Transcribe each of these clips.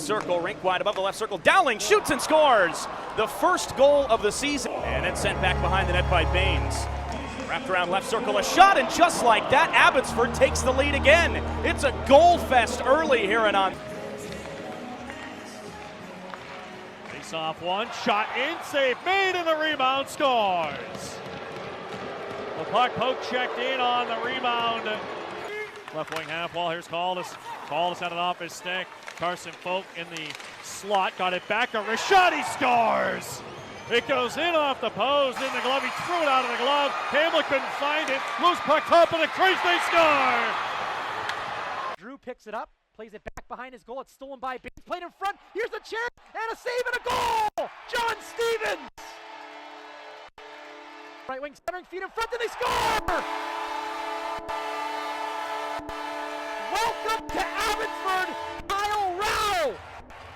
circle, rink wide above the left circle. Dowling shoots and scores the first goal of the season. And then sent back behind the net by Baines. Wrapped around left circle, a shot, and just like that, Abbotsford takes the lead again. It's a goal fest early here and on. Face off one, shot in, save made, and the rebound scores. The puck poke checked in on the rebound. Left wing half wall, here's Caldas. Caldas had it off his stick. Carson Folk in the slot, got it back to Rashad, he scores! It goes in off the post, in the glove, he threw it out of the glove. Campbell couldn't find it, loose puck top of the crease, they score! Drew picks it up, plays it back behind his goal, it's stolen by Baines, played in front, here's a chance, and a save and a goal! John Stevens! Right wing centering, feet in front, and they score! Welcome to Abbotsford, Kyle Rao!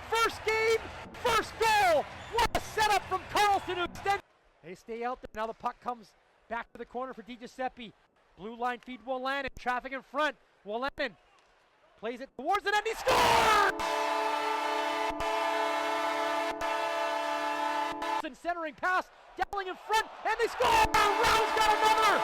First game, first goal! What a setup from Carlson to extend. They stay out there, now the puck comes back to the corner for DiGiuseppe. Blue line feed Wolanin, traffic in front, Wolanin plays it towards it and he scores! Centering pass, Dowling in front, and they score! Rao's got another!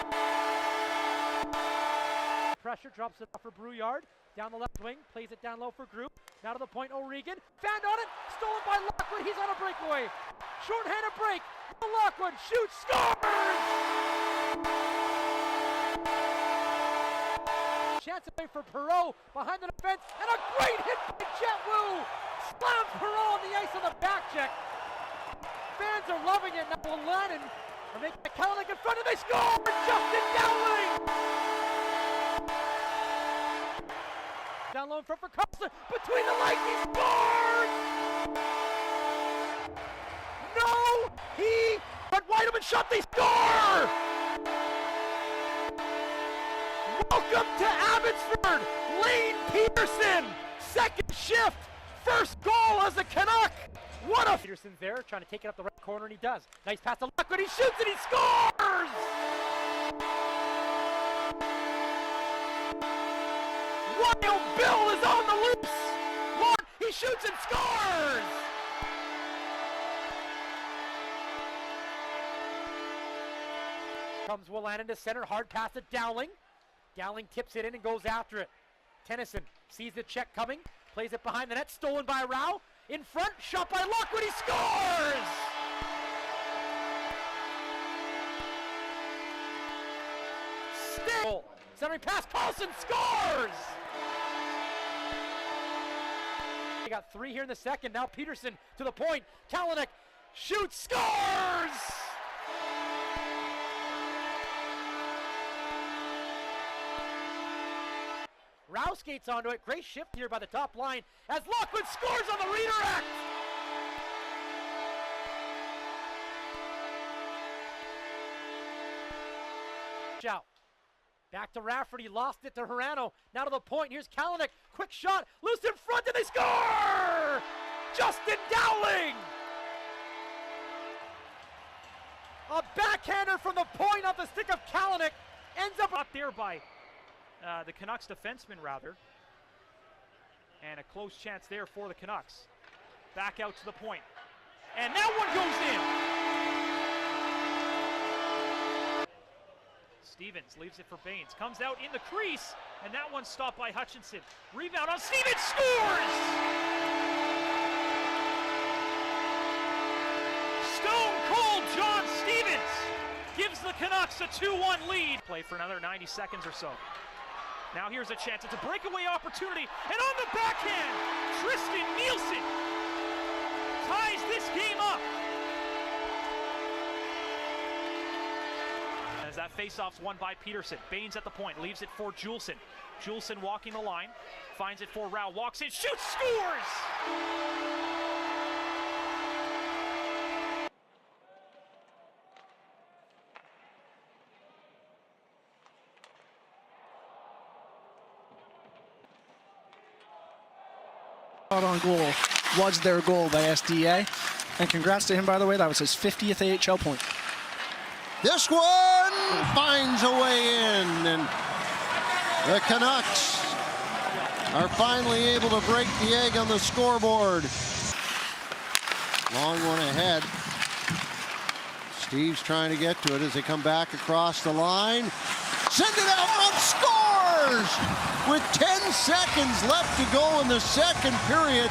Pressure, drops it off for Brouillard, down the left wing, plays it down low for Group, now to the point, O'Regan, found on it, stolen by Lockwood, he's on a breakaway, short-handed break, Lockwood shoots, scores! Chance away for Perreault, behind the defense, and a great hit by Jet Wu! Slams Perreault on the ice on the back check. Fans are loving it, now Wolanin are making a Canucks in front, and they score! Justin Dowling! Down low in front for Carlson, between the legs, he scores! No! But Weideman shot, they score! Welcome to Abbotsford, Lane Peterson, second shift, first goal as a Canuck! What a... Peterson's there, trying to take it up the right corner, and he does. Nice pass to Lockwood, he shoots and he scores! Wild Bill is on the loose! Lord, he shoots and scores! Comes Wolanin to center, hard pass to Dowling. Dowling tips it in and goes after it. Tennyson sees the check coming, plays it behind the net, stolen by Rao. In front, shot by Lockwood, he scores! Still, centering pass, Carlson scores! We got three here in the second, now Peterson to the point, Kalanick shoots, scores! Rao skates onto it, great shift here by the top line as Lockwood scores on the redirect! Out. Back to Rafferty, lost it to Hirano, now to the point, here's Kalanick, quick shot, loose in front and they score! Justin Dowling! A backhander from the point off the stick of Kalanick, ends up out there by the Canucks defenseman, rather. And a close chance there for the Canucks. Back out to the point. And that one goes in! Stevens leaves it for Baines. Comes out in the crease, and that one's stopped by Hutchinson. Rebound on Stevens, scores! Stone cold John Stevens gives the Canucks a 2-1 lead. Play for another 90 seconds or so. Now here's a chance, it's a breakaway opportunity, and on the backhand, Tristan Nielsen ties this game up. As that faceoff's won by Peterson, Baines at the point, leaves it for Juleson. Juleson walking the line, finds it for Rao, walks in, shoots, scores! On goal was their goal by SDA, and congrats to him, by the way. That was his 50th AHL point. This one finds a way in, and the Canucks are finally able to break the egg on the scoreboard. Long one ahead. Steve's trying to get to it as they come back across the line. Send it out front, scores! With 10 seconds left to go in the second period.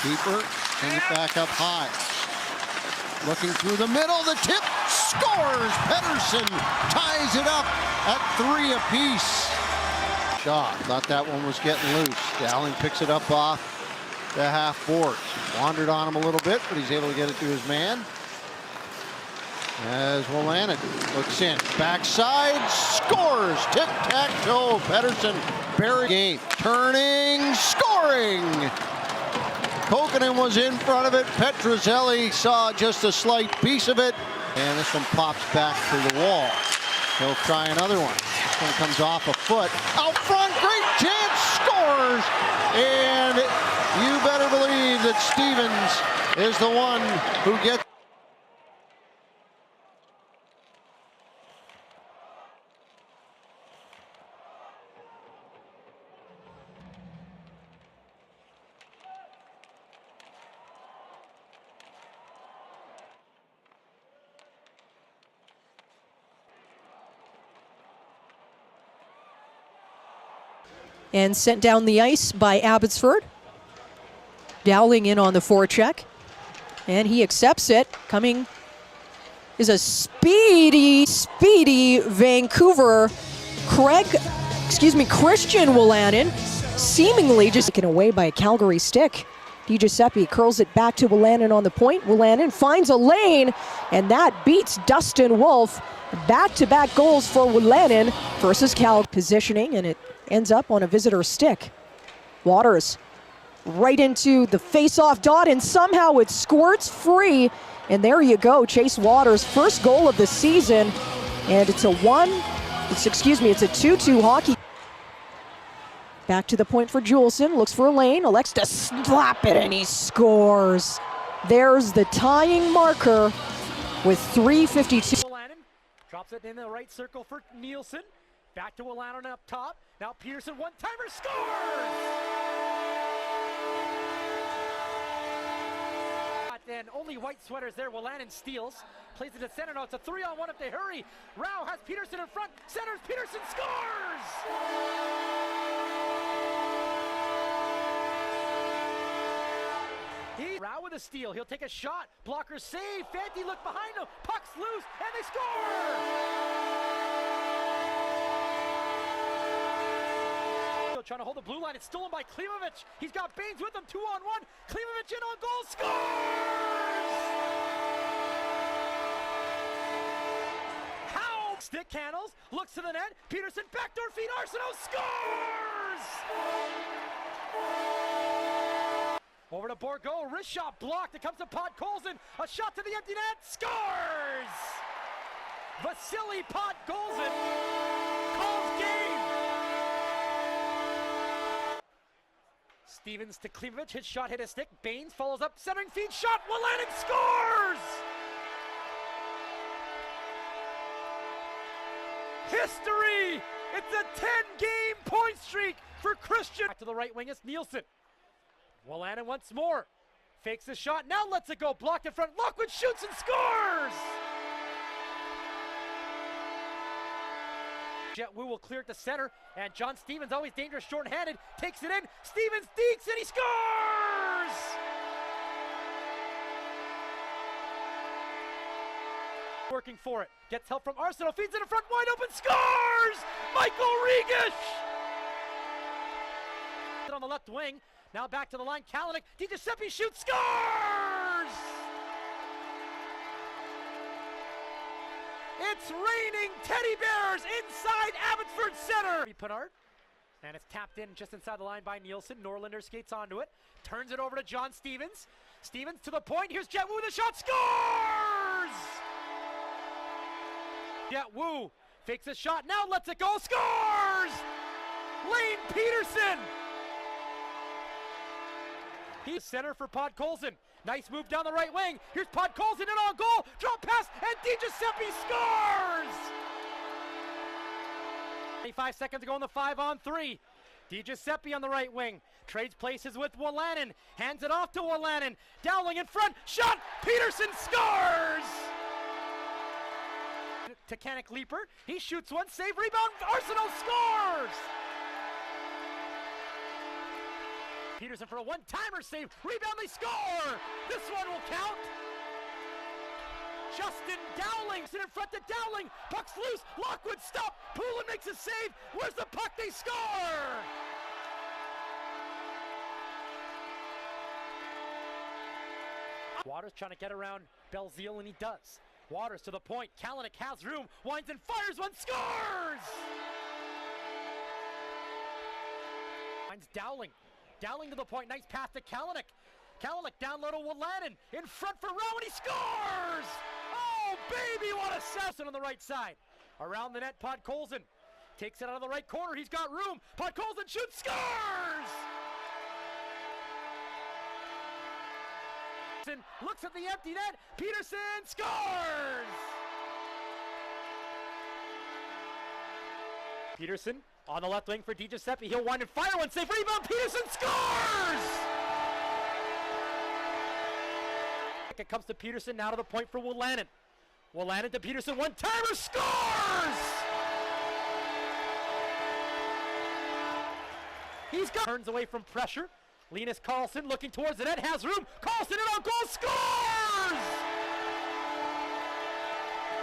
Keeper sends it back up high. Looking through the middle, the tip, scores! Pettersson ties it up at 3 apiece. Shaw thought that one was getting loose. Dowling picks it up off the half board. Wandered on him a little bit, but he's able to get it to his man. As Wolanin looks in, backside, scores! Tic-tac-toe, Pettersson, bury game, turning, scoring! Kokanen was in front of it. Petrozelli saw just a slight piece of it. And this one pops back to the wall. He'll try another one. This one comes off a foot. Out front, great chance, scores! And you better believe that Stevens is the one who gets. And sent down the ice by Abbotsford. Dowling in on the forecheck. And he accepts it. Coming is a speedy Vancouver Christian Wolanin, seemingly just taken away by a Calgary stick. DiGiuseppe curls it back to Wolanin on the point. Wolanin finds a lane, and that beats Dustin Wolf. Back-to-back goals for Wolanin versus Cal. Positioning, and it ends up on a visitor stick. Waters right into the face-off dot, and somehow it squirts free. And there you go, Chase Waters' first goal of the season. And it's a 2-2 hockey. Back to the point for Juleson, looks for a lane, elects to slap it, and he scores. There's the tying marker with 3:52. Wolanin drops it in the right circle for Nielsen. Back to Wolanin up top. Now Peterson, one-timer, scores! And only white sweaters there. Wolanin steals. Plays it to center. Now it's a 3-on-1 if they hurry. Rao has Peterson in front. Centers. Peterson scores! Rao with a steal. He'll take a shot. Blocker save. Fanti look behind him. Puck's loose. And they score! Trying to hold the blue line. It's stolen by Klimovich. He's got Baines with him. 2-on-1. Klimovich in on goal. Scores! How? Stick handles. Looks to the net. Peterson backdoor feed. Arsenault scores! Over to Bourgault. Wrist shot blocked. It comes to Podkolzin. A shot to the empty net. Scores! Vasily Podkolzin calls game. Stevens to Klimovich, his shot hit a stick. Baines follows up, centering feed shot. Wolanin scores! History! It's a 10-game point streak for Christian. Back to the right wing, it's Nielsen. Wolanin once more. Fakes the shot, now lets it go. Blocked in front. Lockwood shoots and scores! Jet Wu will clear it to center, and John Stevens, always dangerous short-handed, takes it in. Stevens deeks, and he scores! Working for it, gets help from Arsenault, feeds it in front, wide open, scores! Michael Regish! On the left wing, now back to the line, Kalanick, DiGiuseppe shoots, scores! It's raining teddy bears inside Abbotsford Center. Pinard, and it's tapped in just inside the line by Nielsen. Norlinder skates onto it, turns it over to John Stevens. Stevens to the point. Here's Jet Wu with a shot. Scores! Jet Wu fakes a shot. Now lets it go. Scores! Lane Peterson. He's center for Podkolzin. Nice move down the right wing. Here's Podkolzin in on goal. Drop pass, and DiGiuseppe scores! 25 seconds to go in the 5-on-3. DiGiuseppe on the right wing. Trades places with Wolanin. Hands it off to Wolanin. Dowling in front. Shot! Peterson scores! To Canuck Leaper. He shoots one. Save, rebound. Arsenal scores! Peterson for a one-timer save. Rebound, they score! This one will count. Justin Dowling in front to Dowling. Puck's loose. Lockwood stop. Poulin makes a save. Where's the puck? They score! Waters trying to get around Belzile, and he does. Waters to the point. Kalanick has room. Winds and fires one. Scores! Finds Dowling. Dowling to the point. Nice pass to Kalanick. Kalanick down low to Wolanin. In front for Rowe, and he scores! Oh, baby, what a assassin on the right side. Around the net, Podkolzin takes it out of the right corner. He's got room. Podkolzin shoots, scores! Looks at the empty net. Peterson scores! Peterson on the left wing for DiGiuseppe. He'll wind and fire one. Safe rebound. Peterson scores! It comes to Peterson, now to the point for Wolanin. Wolanin to Peterson, one-timer, scores! He's got turns away from pressure. Linus Karlsson looking towards the net, has room. Karlsson in on goal, scores!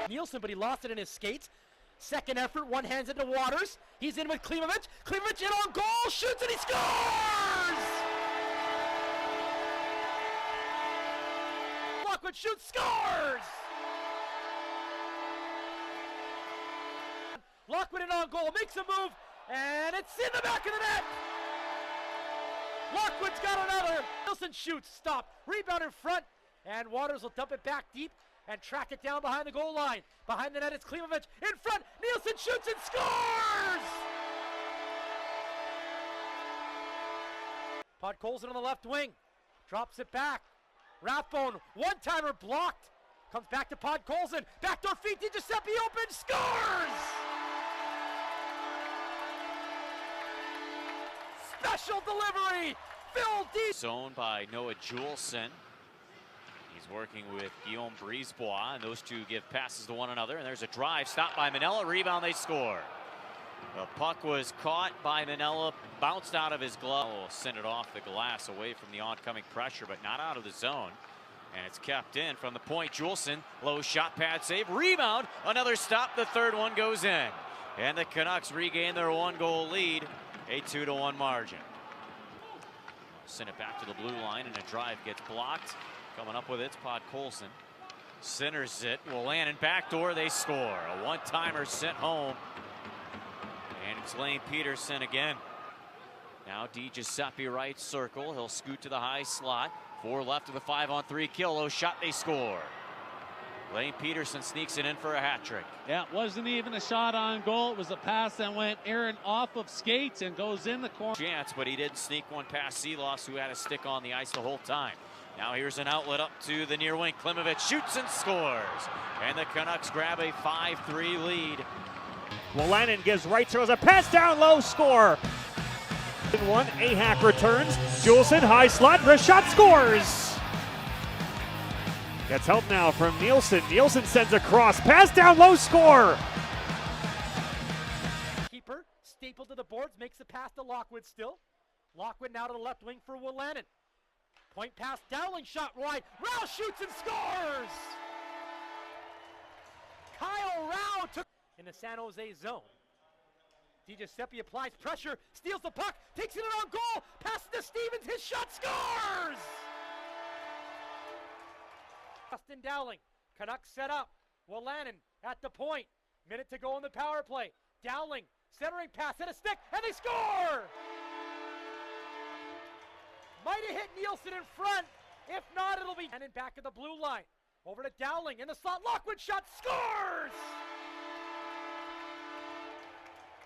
Nielsen, but he lost it in his skates. Second effort, one hands it to Waters. He's in with Klimovich. Klimovich in on goal, shoots, and he scores! Lockwood shoots, scores! Lockwood in on goal, makes a move, and it's in the back of the net! Lockwood's got another! Nielsen shoots, stop, rebound in front, and Waters will dump it back deep and track it down behind the goal line. Behind the net, it's Klimovich in front, Nielsen shoots and scores! Podkolzin on the left wing, drops it back. Rathbone, one-timer blocked. Comes back to Podkolzin. Backdoor feet, DiGiuseppe open, scores! Special delivery, Phil D. Zone by Noah Juleson. He's working with Guillaume Brisebois, and those two give passes to one another. And there's a drive, stopped by Manella, rebound, they score. The puck was caught by Manella, bounced out of his glove. Will send it off the glass away from the oncoming pressure, but not out of the zone. And it's kept in from the point. Juleson, low shot pad save, rebound, another stop, the third one goes in. And the Canucks regain their one-goal lead, a 2-1 margin. Send it back to the blue line, and a drive gets blocked. Coming up with it's Podkolzin. Centers it, Wolanin backdoor, they score. A one-timer sent home. And it's Lane Peterson again. Now DiGiuseppe right circle. He'll scoot to the high slot. 4 left of the 5-on-3 kill. Low shot, they score. Lane Peterson sneaks it in for a hat trick. Yeah, it wasn't even a shot on goal. It was a pass that went Aaron off of skates and goes in the corner. Chance, but he did sneak one past Seeloss, who had a stick on the ice the whole time. Now here's an outlet up to the near wing. Klimovich shoots and scores. And the Canucks grab a 5-3 lead. Wolanin gives right circles a pass down low, score. One, Ahak returns. Juleson, high slot, wrist shot, scores. Gets help now from Nielsen. Nielsen sends a cross, pass down low, score. Keeper, stapled to the boards, makes the pass to Lockwood still. Lockwood now to the left wing for Wolanin. Point pass, Dowling shot wide. Rao shoots and scores! Kyle Rao took in the San Jose zone. DiGiuseppe applies pressure, steals the puck, takes it on goal, passes to Stevens, his shot scores! Justin Dowling, Canucks set up. Wolanin at the point. Minute to go on the power play. Dowling, centering pass, hit a stick, and they score! Might have hit Nielsen in front. If not, it'll be and in back of the blue line. Over to Dowling in the slot. Lockwood shot, scores!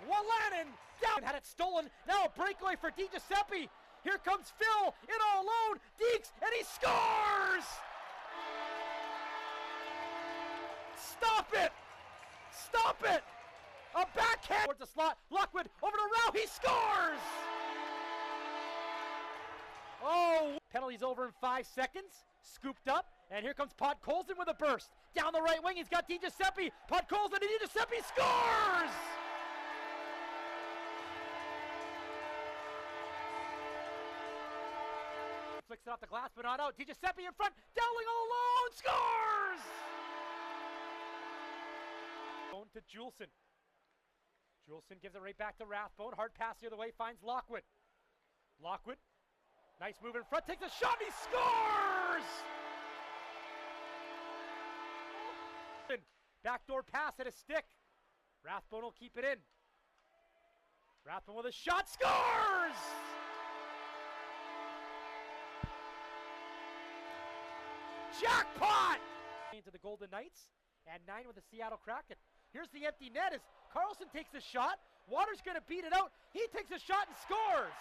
Wolanin down, had it stolen. Now a breakaway for DiGiuseppe. Here comes Phil in all alone. Deeks, and he scores! Stop it! Stop it! A backhand towards the slot. Lockwood over to Rao. He scores! Oh, penalty's over in 5 seconds. Scooped up, and here comes Podkolzin with a burst. Down the right wing, he's got DiGiuseppe. Podkolzin, and DiGiuseppe scores! Flicks it off the glass, but not out. DiGiuseppe in front. Dowling all alone. Scores! Going to Juleson. Juleson gives it right back to Rathbone. Hard pass the other way. Finds Lockwood. Lockwood. Nice move in front. Takes a shot. And he scores! Backdoor pass at a stick. Rathbone will keep it in. Rathbone with a shot. Scores! Jackpot! Into the Golden Knights and 9 with the Seattle Kraken. Here's the empty net as Carlson takes a shot. Waters gonna beat it out. He takes a shot and scores.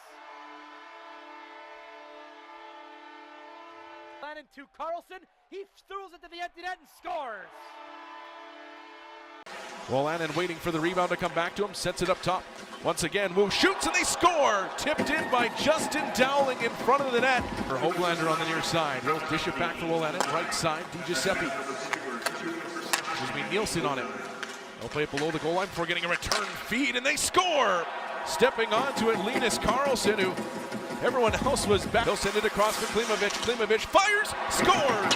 Lannon to Carlson. He throws it to the empty net and scores. Well, Lannon waiting for the rebound to come back to him, sets it up top. Once again, Wu shoots and they score! Tipped in by Justin Dowling in front of the net. For Hoglander on the near side. He'll dish it back for Lannon. Right side, DiGiuseppe. Nielsen on it. They'll play it below the goal line before getting a return feed, and they score! Stepping onto it, Linus Karlsson, who everyone else was back. He'll send it across for Klimovic. Klimovic fires, scores!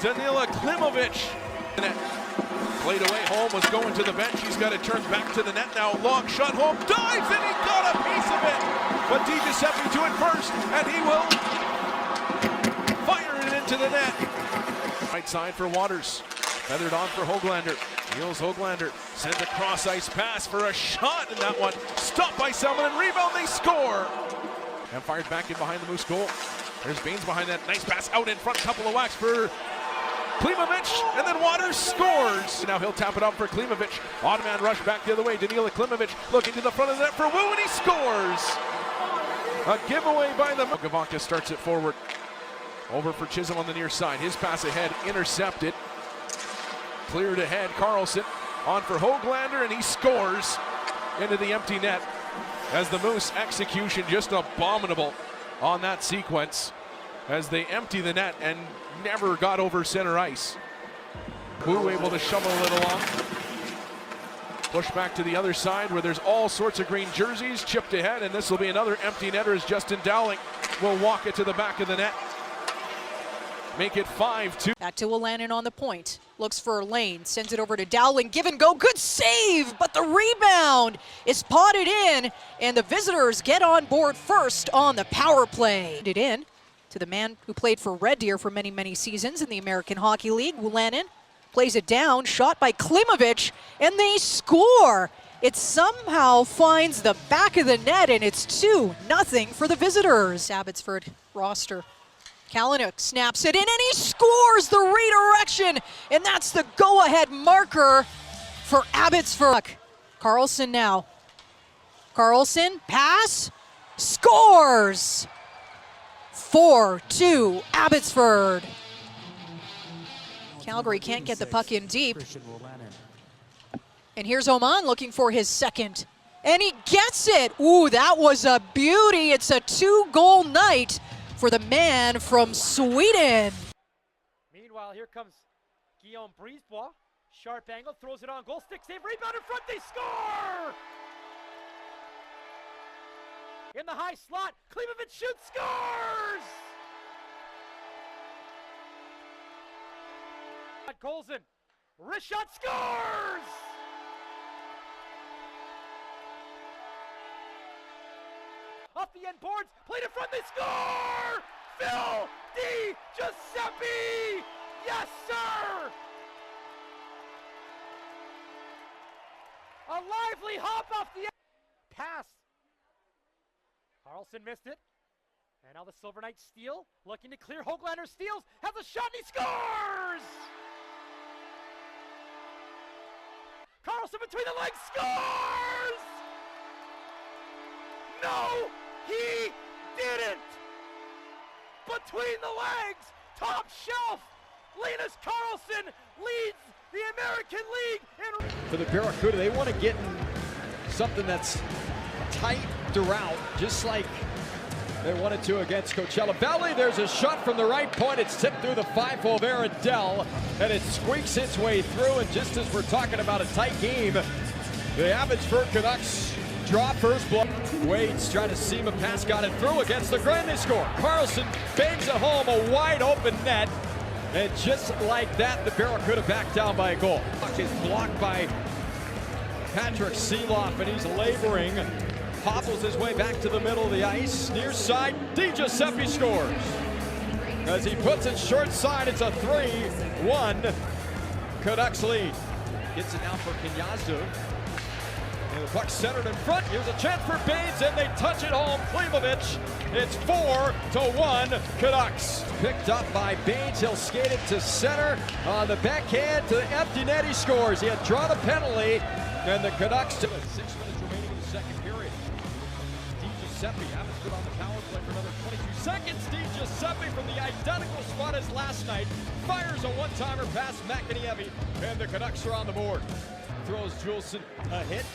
Danila Klimovic. Played away, Holm was going to the bench. He's got it turned back to the net now. Long shot, Holm dives, and he got a piece of it! But DiGiuseppe to it first, and he will fire it into the net. Right side for Waters. Feathered on for Hoglander. Niels Hoglander sends a cross ice pass for a shot, and that one stopped by Selman, and rebound, they score! And fired back in behind the Moose goal. There's Baines behind that. Nice pass out in front, couple of whacks for Klimovic, and then Waters scores! Now he'll tap it up for Klimovic. Odd man rush back the other way. Danila Klimovic looking to the front of the net for Wu, and he scores! A giveaway by the... Gavanka starts it forward. Over for Chisholm on the near side. His pass ahead, intercepted. Cleared ahead, Carlson on for Hoglander, and he scores into the empty net as the Moose execution just abominable on that sequence as they empty the net and never got over center ice. Wu able to shovel it along. Push back to the other side where there's all sorts of green jerseys, chipped ahead, and this will be another empty netter as Justin Dowling will walk it to the back of the net. Make it 5-2. Back to Lannon on the point. Looks for Lane, sends it over to Dowling. Give and go, good save, but the rebound is potted in, and the visitors get on board first on the power play. It in to the man who played for Red Deer for many, many seasons in the American Hockey League. Lannon plays it down, shot by Klimovic, and they score. It somehow finds the back of the net, and it's 2-0 for the visitors. Abbotsford roster. Canucks snaps it in, and he scores the redirection, and that's the go-ahead marker for Abbotsford. Carlson now. Carlson, pass, scores! 4-2, Abbotsford. Calgary can't get the puck in deep. And here's Oman looking for his second, and he gets it! Ooh, that was a beauty. It's a 2-goal night for the man from Sweden. Meanwhile, here comes Guillaume Brisebois. Sharp angle, throws it on goal, stick save, rebound in front, they score! In the high slot, Klimovic shoots, scores! Golson, wrist shot, scores! Off the end boards, played in front, they score! Phil DiGiuseppe! Yes, sir! A lively hop off the end. Pass. Carlson missed it. And now the Silver Knights steal, looking to clear. Hoglander steals, has a shot, and he scores! Carlson between the legs, scores! No, he didn't! Between the legs, top shelf, Linus Karlsson leads the American League. And for the Barracuda, they want to get in something that's tight throughout, just like they wanted to against Coachella Valley. There's a shot from the right point. It's tipped through the 5-hole of Arundel, and it squeaks its way through. And just as we're talking about a tight game, the Abbotsford Canucks draw first blood. Wade's trying to seam a pass, got it through against the Grand. They score. Carlson bangs it home, a wide open net. And just like that, the Barracuda back down by a goal. Puck is blocked by Patrick Seeloff, and he's laboring. Hobbles his way back to the middle of the ice. Near side, DiGiuseppe scores. As he puts it short side, it's a 3-1 Canucks lead. Gets it now for Kenyazu. And the puck centered in front. Here's a chance for Baines, and they touch it home. Klimovic. It's 4-1 Canucks. Picked up by Baines. He'll skate it to center on the backhand to the empty net. He scores. He had drawn a penalty, and the Canucks. 6 minutes remaining in the second period. DiGiuseppe, Abbotsford on the power play for another 22 seconds. DiGiuseppe from the identical spot as last night fires a one-timer past McInniemi, and the Canucks are on the board. Throws Juleson a hit.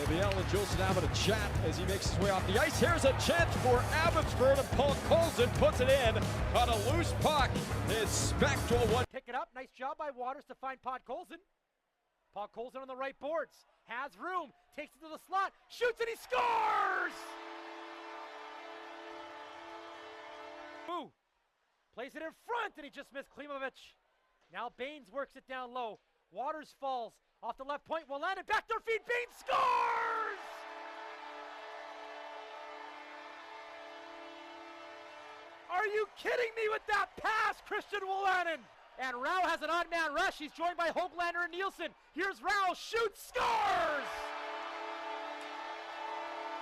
Biel and Juleson having a chat as he makes his way off the ice. Here's a chance for Abbotsford, and Paul Colson puts it in on a loose puck. His spectral one. Pick it up. Nice job by Waters to find Pod Colson. Pod Colson on the right boards. Has room. Takes it to the slot. Shoots and he scores! Ooh. Plays it in front, and he just missed Klimovic. Now Baines works it down low. Waters falls. Off the left point, will land it. Backdoor feed, Baines scores! Are you kidding me with that pass, Christian Wolanin? And Rao has an odd man rush. He's joined by Hoglander and Nielsen. Here's Rao, shoots, scores!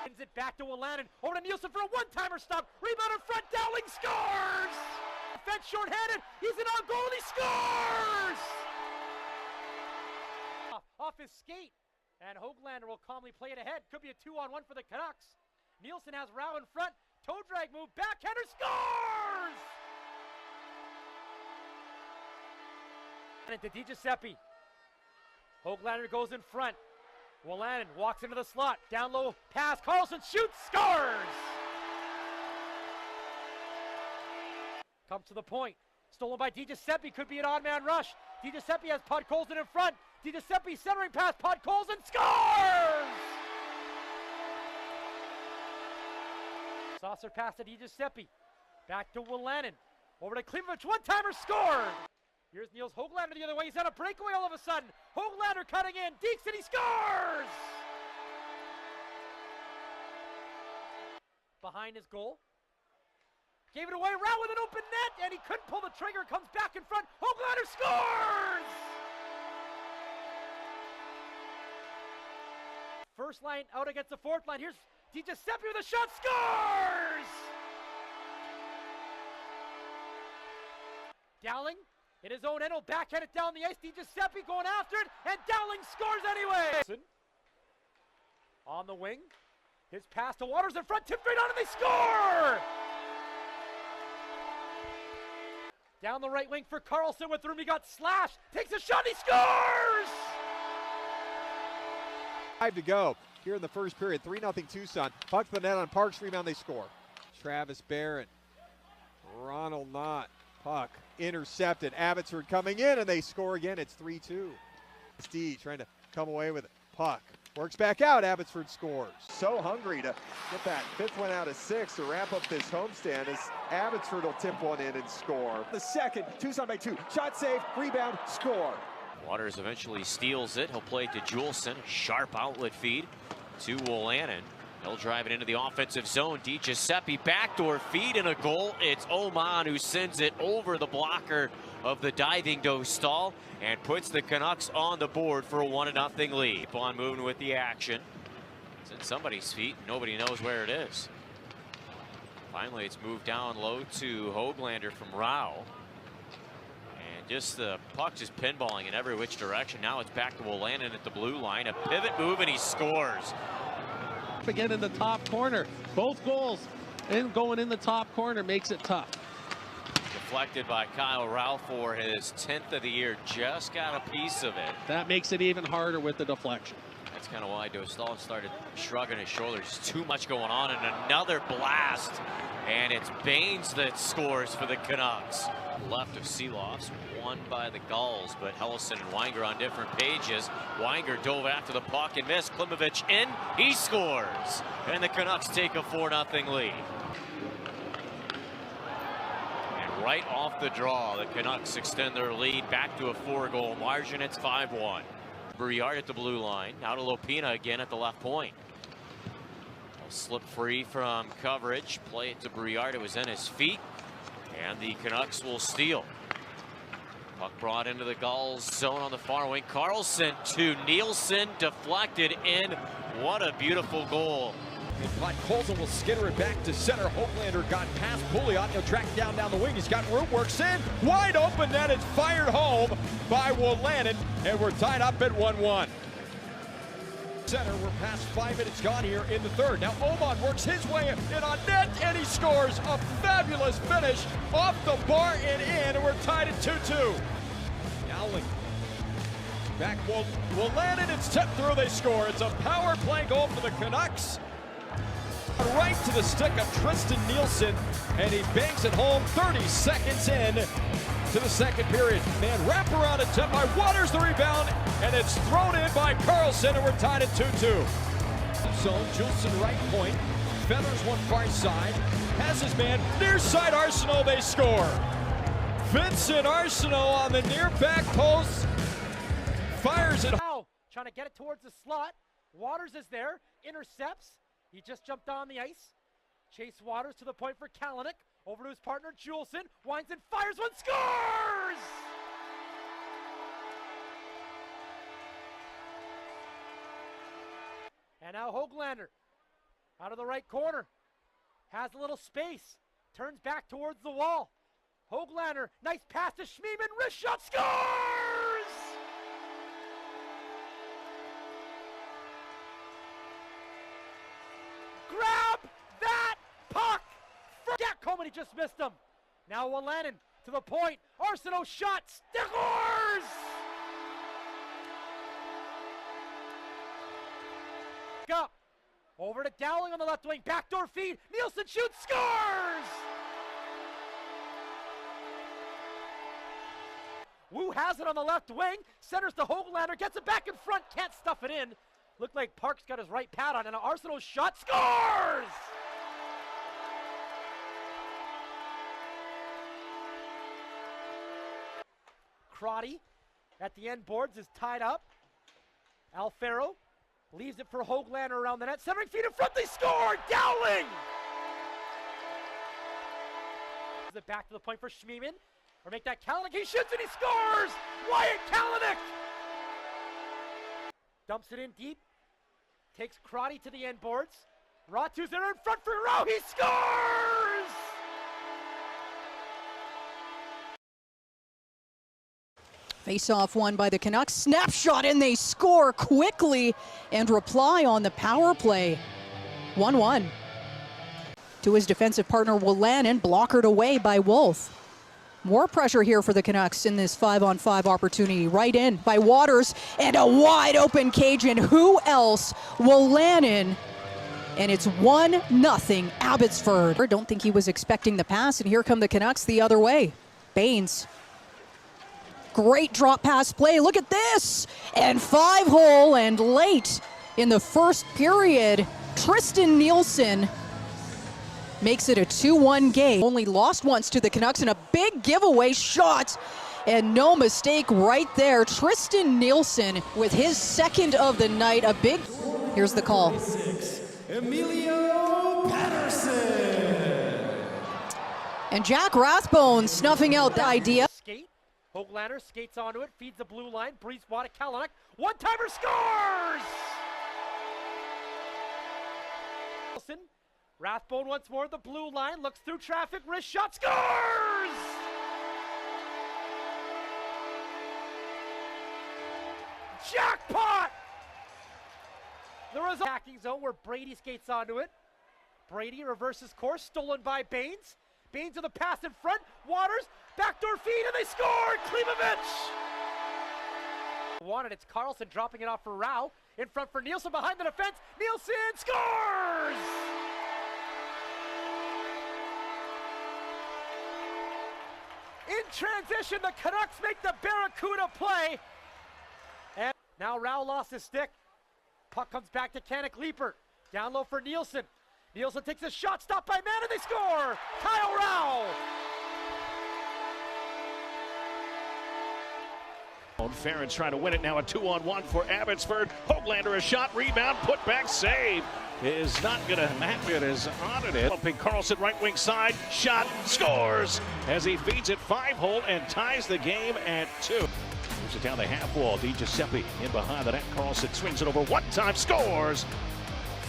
Sends it back to Wolanin. Over to Nielsen for a one-timer stop. Rebound in front, Dowling scores! Defense shorthanded. He's in on goal and he scores! Off his skate, and Hoglander will calmly play it ahead. Could be a 2-on-1 for the Canucks. Nielsen has Rao in front. Toe drag move, backhander scores! And to DiGiuseppe. Hoglander goes in front. Wolanin walks into the slot. Down low pass. Carlson shoots, scores! Comes to the point. Stolen by DiGiuseppe. Could be an odd man rush. DiGiuseppe has Pod Colson in front. DiGiuseppe centering pass. Pod Colson scores! Saucer pass to DiGiuseppe. Back to Wolanin. Over to Klimovic. One-timer scored! Here's Niels Hoglander the other way. He's on a breakaway all of a sudden. Hoglander cutting in. Deeks and he scores! Behind his goal. Gave it away. Rao with an open net, and he couldn't pull the trigger. Comes back in front. Hoglander scores! First line out against the fourth line. Here's DiGiuseppe with a shot. Scores! Dowling in his own end will backhand it down the ice. DiGiuseppe going after it, and Dowling scores anyway. On the wing. His pass to Waters in front. Tipped right on, and they score! Down the right wing for Carlson with room. He got slashed. Takes a shot. He scores! 5 to go here in the first period. 3-0 Tucson. Puck to the net on Parks. Rebound. They score. Travis Barrett. Ronald Knott. Puck intercepted. Abbotsford coming in, and they score again. It's 3-2. Steve trying to come away with it. Puck works back out. Abbotsford scores. So hungry to get that 5th one out of 6 to wrap up this homestand as Abbotsford will tip one in and score. The second, Tucson by 2. Shot save, rebound, score. Waters eventually steals it. He'll play to Juleson. Sharp outlet feed to Wolanin. He'll drive it into the offensive zone. DiGiuseppe backdoor feed and a goal. It's Oman who sends it over the blocker of the diving Dostal and puts the Canucks on the board for a 1-0 lead. Keep on moving with the action. It's in somebody's feet. Nobody knows where it is. Finally, it's moved down low to Hoglander from Rao. And just the puck just pinballing in every which direction. Now it's back to Wolanin at the blue line. A pivot move and he scores. Again in the top corner. Both goals and going in the top corner makes it tough. deflected by Kyle Rao for his 10th of the year. Just got a piece of it. That makes it even harder with the deflection. That's kind of why Dostal started shrugging his shoulders. Too much going on, and another blast. And it's Baines that scores for the Canucks. Left of Seeloff's, won by the Gulls, but Hellison and Weinger on different pages. Weinger dove after the puck and missed. Klimovich in, he scores. And the Canucks take a 4-0 lead. And right off the draw, the Canucks extend their lead back to a 4-goal margin. It's 5-1. Briard at the blue line. Now to Lopina again at the left point. He'll slip free from coverage. Play it to Briard. It was in his feet. And the Canucks will steal. Puck brought into the Gulls zone on the far wing. Carlson to Nielsen. Deflected in. What a beautiful goal. But Colson will skitter it back to center. Hoglander got past Pouliot. He'll track down the wing. He's got room, works in. Wide open net. It's fired home by Wolanin. And we're tied up at 1-1. Center, we're past 5 minutes gone here in the third. Now Oman works his way in on net, and he scores a fabulous finish off the bar and in, and we're tied at 2-2. Dowling. Back Wolanin, it's tipped through, they score. It's a power play goal for the Canucks. Right to the stick of Tristan Nielsen, and he banks it home 30 seconds in to the second period. Man, wraparound attempt by Waters, the rebound, and it's thrown in by Carlson, and we're tied at 2-2. Zone, Juleson right point, feathers one far side, has his man, near side Arsenault, they score. Vincent Arsenault on the near back post, fires it. Now, trying to get it towards the slot. Waters is there, intercepts. He just jumped on the ice. Chase Waters to the point for Kalanick. Over to his partner, Juleson. Winds and fires one, scores! And now Hoglander out of the right corner. Has a little space. Turns back towards the wall. Hoglander, nice pass to Schmiemann. Wrist shot, scores! Grab that puck! Jack Coleman, he just missed him. Now Wolanin to the point. Arsenault shot, scores! Up. Over to Dowling on the left wing. Backdoor feed. Nielsen shoots, scores! Wu has it on the left wing. Centers to Hoglander. Gets it back in front. Can't stuff it in. Looked like Parks got his right pad on, and Arsenault shot, scores! Crotty at the end boards is tied up. Alfaro leaves it for Hoglander around the net. 7 feet in front, they score! Dowling! Is it back to the point for Schmiemann? Or make that Kalanick, he shoots and he scores! Wyatt Kalanick! Dumps it in deep. Takes Crotty to the end boards. Ratu's there in front for Rao, he scores! Face-off won by the Canucks. Snapshot, and they score quickly and reply on the power play. 1-1. To his defensive partner, Wolanin, blockered away by Wolf. More pressure here for the Canucks in this 5-on-5 opportunity. Right in by Waters, and a wide-open Cajun. Who else? Wolanin. And it's 1-0 Abbotsford. I don't think he was expecting the pass, and here come the Canucks the other way. Baines. Great drop pass play. Look at this. And 5-hole, and late in the first period, Tristan Nielsen makes it a 2-1 game. Only lost once to the Canucks in a big giveaway shot. And no mistake right there. Tristan Nielsen with his second of the night. A big, here's the call. Emilio Patterson. And Jack Rathbone snuffing out the idea. Skate. Hoglander skates onto it, feeds the blue line. Brisebois to Kalanick. One-timer, scores! Rathbone once more, the blue line, looks through traffic, wrist shot, scores! Jackpot! There is a attacking zone where Brady skates onto it. Brady reverses course, stolen by Baines. Baines with the pass in front. Waters, backdoor feed, and they score! Klimovich! Wanted, it's Carlson dropping it off for Rao. In front for Nielsen, behind the defense. Nielsen scores! In transition, the Canucks make the Barracuda play. And now Rao lost his stick. Puck comes back to Canuck Leaper. Down low for Nielsen. Nielsen takes a shot, stopped by man, and they score! Kyle Rao! Farron's trying to win it now, a 2-on-1 for Abbotsford. Hoglander a shot, rebound, put back, save is not going to happen as on it is. Pumping Carlson right wing side, shot, scores as he feeds it 5-hole and ties the game at 2. Moves it down the half wall, DiGiuseppe in behind the net. Carlson swings it over one time, scores.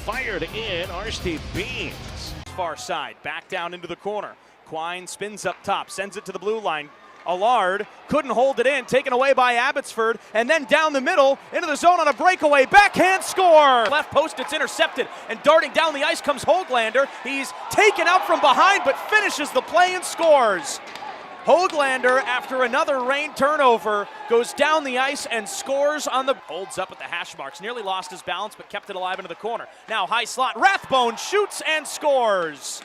Fired in, Arstee Beans. Far side, back down into the corner. Quine spins up top, sends it to the blue line. Allard couldn't hold it in, taken away by Abbotsford, and then down the middle, into the zone on a breakaway, backhand score! Left post, it's intercepted, and darting down the ice comes Hoglander. He's taken out from behind, but finishes the play and scores. Hoglander, after another rain turnover, goes down the ice and scores on the... Holds up at the hash marks, nearly lost his balance, but kept it alive into the corner. Now high slot, Rathbone shoots and scores!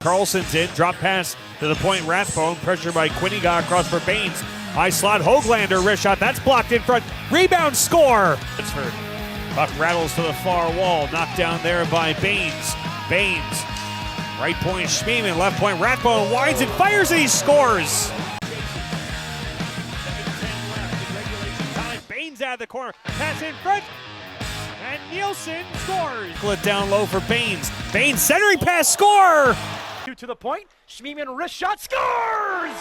Carlson's in, drop pass to the point, Rathbone, pressure by Quinniga across for Baines. High slot, Hoglander, wrist shot, that's blocked in front, rebound, score! Abbotsford. Puck rattles to the far wall, knocked down there by Baines. Baines, right point, Schmiemann, left point, Rathbone winds and fires and he scores! Baines out of the corner, pass in front, and Nielsen scores. Pull it down low for Baines. Baines centering pass, score! Two to the point. Schmiemann wrist shot, scores!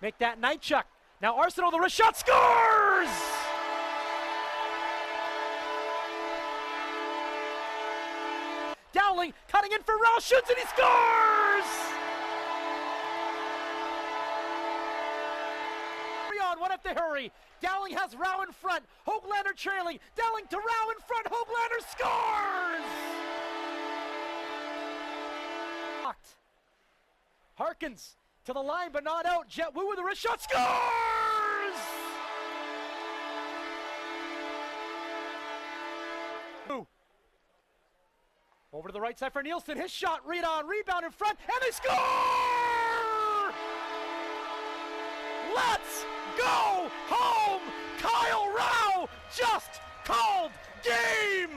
Make that Knighchuk. Now Arsenal, the wrist shot, scores! Dowling cutting in for Rao, shoots and he scores! One up to hurry. Dowling has Rao in front. Hoglander trailing. Dowling to Rao in front. Hoglander scores! Harkins to the line but not out. Jet Wu with a wrist shot. Scores! Over to the right side for Nielsen. His shot, read on, rebound in front, and they score! Let's go home! Kyle Rao just called game!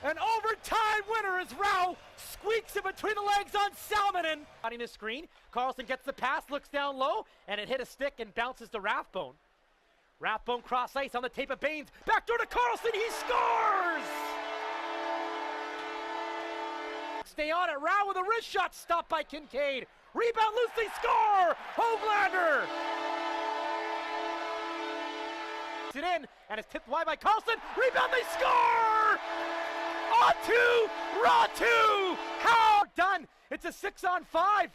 An overtime winner as Rao squeaks it between the legs on Salmonen. On the screen, Carlson gets the pass, looks down low, and it hit a stick and bounces to Rathbone. Rathbone cross ice on the tape of Baines. Backdoor to Carlson, he scores! Stay on it, Rao with a wrist shot, stopped by Kincaid. Rebound loose, they score! Hoglander! It in, and it's tipped wide by Carlson. Rebound, they score! Ratu! Ratu! How done? It's a 6-on-5.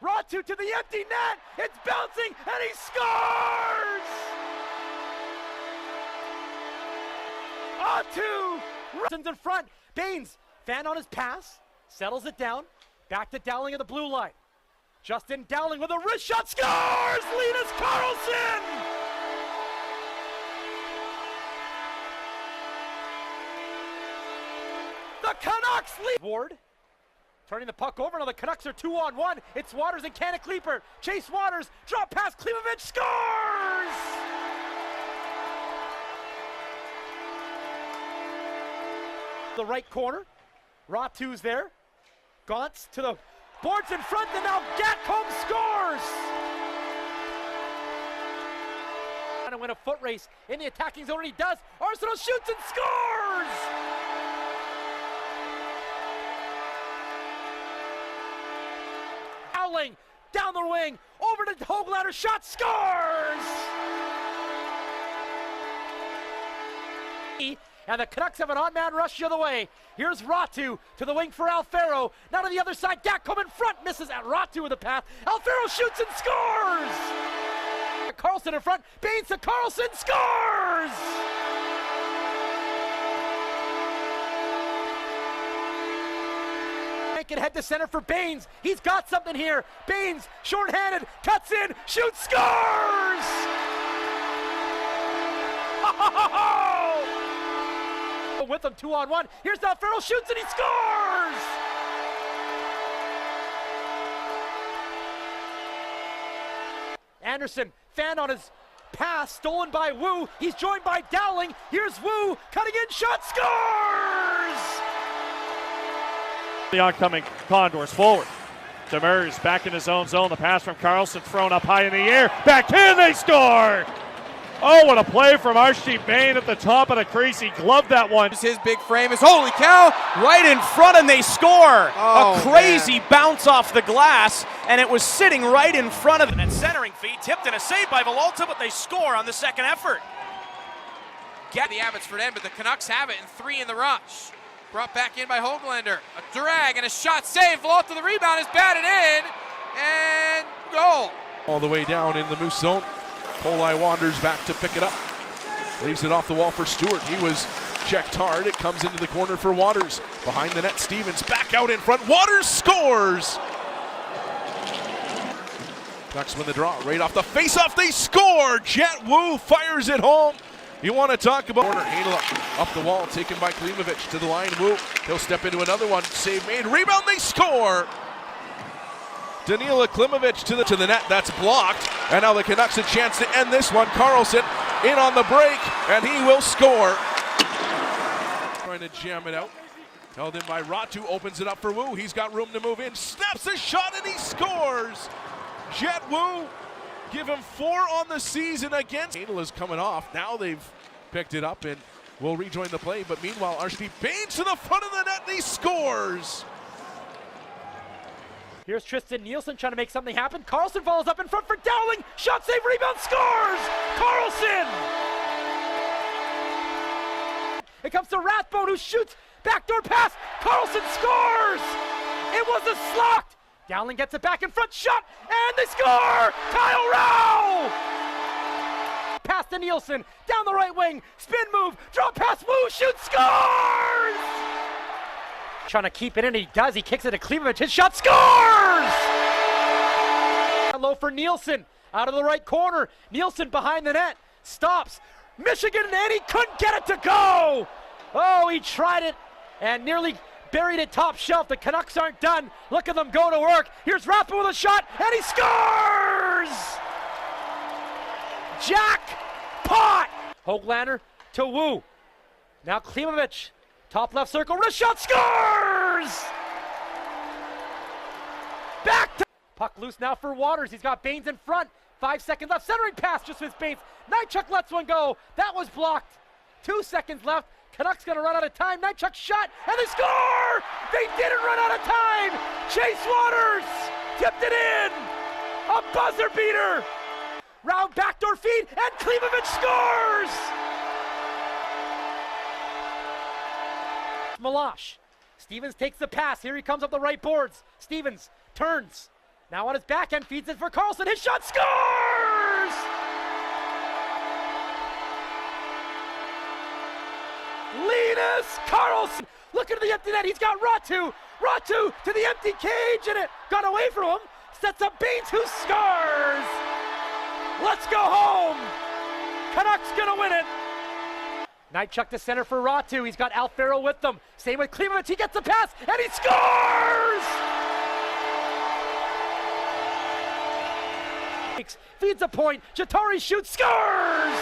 Ratu to the empty net. It's bouncing, and he scores! Ratu! Russon's in front. Baines, fan on his pass, settles it down. Back to Dowling of the blue line. Justin Dowling with a wrist shot, scores! Linus Karlsson! The Canucks lead. Ward turning the puck over. Now the Canucks are 2-on-1. It's Waters and Canuck Leaper. Chase Waters, drop pass, Klimovich scores! The right corner. Ratu's there. Gauntz to the boards in front, and now Gatcomb scores! Trying to win a foot race in the attacking zone, and he does. Arsenal shoots and scores! Dowling down the wing, over to Hoglander, shot, scores! And the Canucks have an on-man rush the other way. Here's Ratu to the wing for Alfaro. Now to the other side, Gatcomb in front, misses at Ratu with the pass. Alfaro shoots and scores! Carlson in front, Baines to Carlson, scores! Kick it head to center for Baines. He's got something here. Baines, shorthanded, cuts in, shoots, scores! With them 2-on-1. Here's Alfaro, shoots and he scores! Anderson, fan on his pass, stolen by Wu. He's joined by Dowling. Here's Wu, cutting in, shot, scores! The oncoming Condors forward. Demers back in his own zone. The pass from Carlson thrown up high in the air. Back in, they score! Oh, what a play from Archie Bain at the top of the crease. He gloved that one. His big frame is, holy cow, right in front and they score. A crazy bounce off the glass, and it was sitting right in front of them. And centering feed, tipped and a save by Villalta, but they score on the second effort. Get the Abbotsford end, but the Canucks have it, and 3 in the rush. Brought back in by Hoglander. A drag and a shot save. Villalta, the rebound is batted in, and goal. All the way down in the Moose zone. Polai wanders back to pick it up. Leaves it off the wall for Stewart. He was checked hard. It comes into the corner for Waters. Behind the net, Stevens back out in front. Waters scores! Canucks win the draw. Right off the face-off, they score! Jet Wu fires it home. You want to talk about corner. Hanel up the wall, taken by Klimovich to the line. Wu, he'll step into another one. Save made. Rebound, they score! Danila Klimovich to the net, that's blocked. And now the Canucks a chance to end this one. Carlson in on the break, and he will score. Trying to jam it out. Held in by Ratu, opens it up for Wu. He's got room to move in, snaps a shot, and he scores. Jet Wu, give him 4 on the season against. Hanel is coming off. Now they've picked it up and will rejoin the play. But meanwhile, Archie Baines to the front of the net, and he scores. Here's Tristan Nielsen trying to make something happen. Carlson follows up in front for Dowling. Shot save, rebound, scores! Carlson! It comes to Rathbone who shoots. Backdoor pass. Carlson scores! It was a slot. Dowling gets it back in front. Shot! And they score! Kyle Rao! Pass to Nielsen. Down the right wing. Spin move. Drop pass. Wu shoots. Scores! Trying to keep it in, he does. He kicks it to Klimovich. His shot scores! Low for Nielsen. Out of the right corner. Nielsen behind the net. Stops. Michigan, and he couldn't get it to go! Oh, he tried it and nearly buried it top shelf. The Canucks aren't done. Look at them go to work. Here's Rathbone with a shot, and he scores! Jackpot! Hoglander to Wu. Now Klimovich. Top left circle, wrist shot, scores! Back to puck loose now for Waters. He's got Baines in front. 5 seconds left. Centering pass just with Baines. Nychuk lets one go. That was blocked. 2 seconds left. Canucks gonna run out of time. Nychuk shot and they score! They didn't run out of time. Chase Waters tipped it in. A buzzer beater. Round backdoor feed and Klimovich scores! Malash. Stevens takes the pass. Here he comes up the right boards. Stevens turns. Now on his backhand, feeds it for Carlson. His shot scores! Linus Carlson. Look at the empty net. He's got Ratu. Ratu to the empty cage, and it got away from him. Sets up Baines, who scores! Let's go home! Canucks gonna win it. Nychuk to center for Ratu. He's got Alfaro with them. Same with Klimovich. He gets the pass and he scores! Feeds a point. Jatari shoots, scores!